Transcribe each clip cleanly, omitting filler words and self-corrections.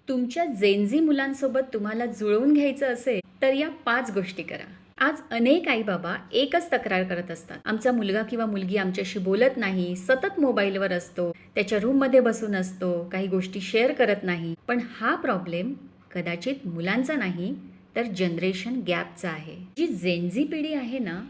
तुमच्या जेनझी मुलांसोबत तुम्हाला जुळवून घ्यायचं असेल तर या 5 गोष्टी करा. आज अनेक आई-बाबा एकच तक्रार करत असतात. आमचा मुलगा किंवा मुलगी आमच्याशी बोलत नाही, सतत मोबाईलवर असतो, त्याच्या रूममध्ये बसून असतो, काही गोष्टी शेअर करत नाही. पण हा प्रॉब्लेम कदाचित मुलांचा नाही, तर जनरेशन गॅपचा आहे. जी जेनझी पिढी आहे ना,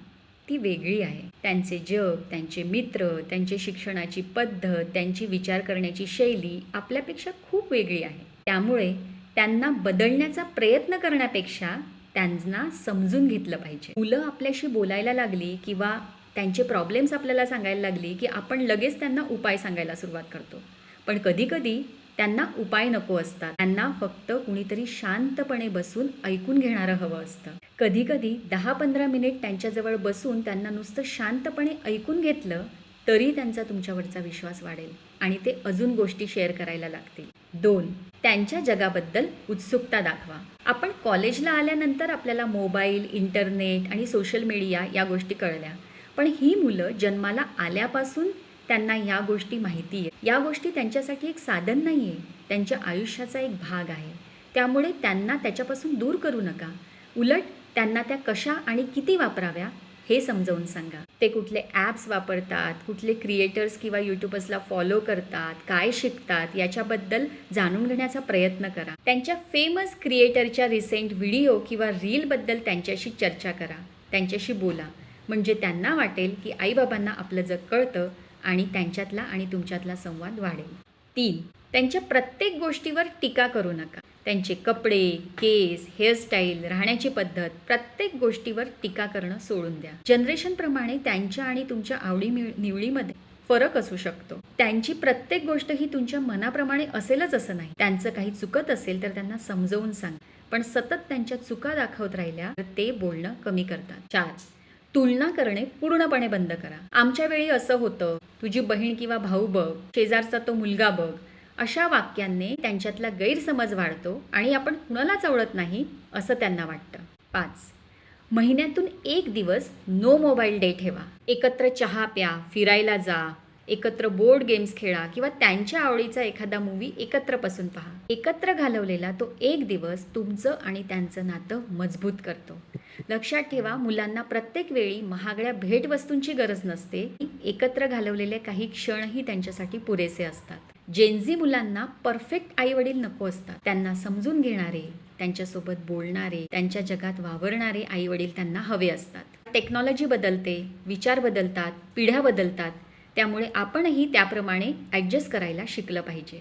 ती वेगळी आहे. त्यांचे जग, त्यांचे मित्र, त्यांची शिक्षणाची पद्धत, त्यांची विचार करण्याची शैली आपल्यापेक्षा खूप वेगळी आहे. त्यामुळे त्यांना बदलण्याचा प्रयत्न करण्यापेक्षा त्यांना समजून घेतलं पाहिजे. मुलं आपल्याशी बोलायला लागली किंवा त्यांचे प्रॉब्लेम्स आपल्याला सांगायला लागली, की आपण लगेच त्यांना उपाय सांगायला सुरुवात करतो. पण कधी-कधी त्यांना उपाय नको असतात. त्यांना फक्त कुणीतरी शांतपणे बसून ऐकून घेणारं हवं असतं. कधी-कधी 10-15 मिनिट त्यांच्याजवळ बसून त्यांना नुसतं शांतपणे ऐकून घेतलं, तरी त्यांचा तुमच्यावरचा विश्वास वाढेल आणि ते अजून गोष्टी शेअर करायला लागतील. 2. त्यांच्या जगाबद्दल उत्सुकता दाखवा. आपण कॉलेजला आल्यानंतर आपल्याला मोबाईल, इंटरनेट आणि सोशल मीडिया या गोष्टी कळल्या. पण ही मुलं जन्माला आल्यापासून त्यांना या गोष्टी माहिती आहे. या गोष्टी त्यांच्यासाठी एक साधन नाही आहे, त्यांच्या आयुष्याचा एक भाग आहे. त्यामुळे त्यांना त्याच्यापासून दूर करू नका. उलट त्यांना त्या कशा आणि किती वापराव्या हे समजावून सांगा. ते कुठले ॲप्स वापरतात, कुठले क्रिएटर्स किंवा यूट्यूबर्सला फॉलो करतात, काय शिकतात याच्याबद्दल जाणून घेण्याचा प्रयत्न करा. त्यांच्या फेमस क्रिएटरच्या रिसेंट व्हिडिओ किंवा रीलबद्दल त्यांच्याशी चर्चा करा, त्यांच्याशी बोला. म्हणजे त्यांना वाटेल की आईबाबांना आपलं जग कळतं आणि त्यांच्यातला आणि तुमच्यातला संवाद वाढेल. 3. त्यांच्या प्रत्येक गोष्टीवर टीका करू नका. त्यांचे कपडे, केस, हेअरस्टाईल, राहण्याची पद्धत प्रत्येक गोष्टीवर टीका करणं सोडून द्या. जनरेशनप्रमाणे त्यांच्या आणि तुमच्या आवडी-निवडीमध्ये फरक असू शकतो. त्यांची प्रत्येक गोष्ट ही तुमच्या मनाप्रमाणे असेलच असं नाही. त्यांचं काही चुकत असेल तर त्यांना समजावून सांगा. पण सतत त्यांच्या चुका दाखवत राहिल्या तर ते बोलणं कमी करतात. 4. तुलना करणे पूर्णपणे बंद करा. आमच्या वेळी असं होतं, तुझी बहीण किंवा भाऊ बघ, शेजारचा तो मुलगा बघ. अशा वाक्यांनी त्यांच्यातला गैरसमज वाढतो आणि आपण कुणालाच आवडत नाही असं त्यांना वाटतं. 5. महिन्यातून 1 दिवस नो मोबाईल डे ठेवा. एकत्र चहा प्या, फिरायला जा, एकत्र बोर्ड गेम्स खेळा किंवा त्यांच्या आवडीचा एखादा मूवी एकत्र बसून पहा. एकत्र घालवलेला तो 1 दिवस तुमचं आणि त्यांचं नातं मजबूत करतो. लक्षात ठेवा, मुलांना प्रत्येक वेळी महागड्या भेटवस्तूंची गरज नसते. एकत्र घालवलेले काही क्षणही त्यांच्यासाठी पुरेसे असतात. जेनझी मुलांना परफेक्ट आईवडील नको असतात. त्यांना समजून घेणारे, त्यांच्यासोबत बोलणारे, त्यांच्या जगात वावरणारे आईवडील त्यांना हवे असतात. टेक्नॉलॉजी बदलते, विचार बदलतात, पिढ्या बदलतात. त्यामुळे आपणही त्याप्रमाणे ॲडजस्ट करायला शिकलं पाहिजे.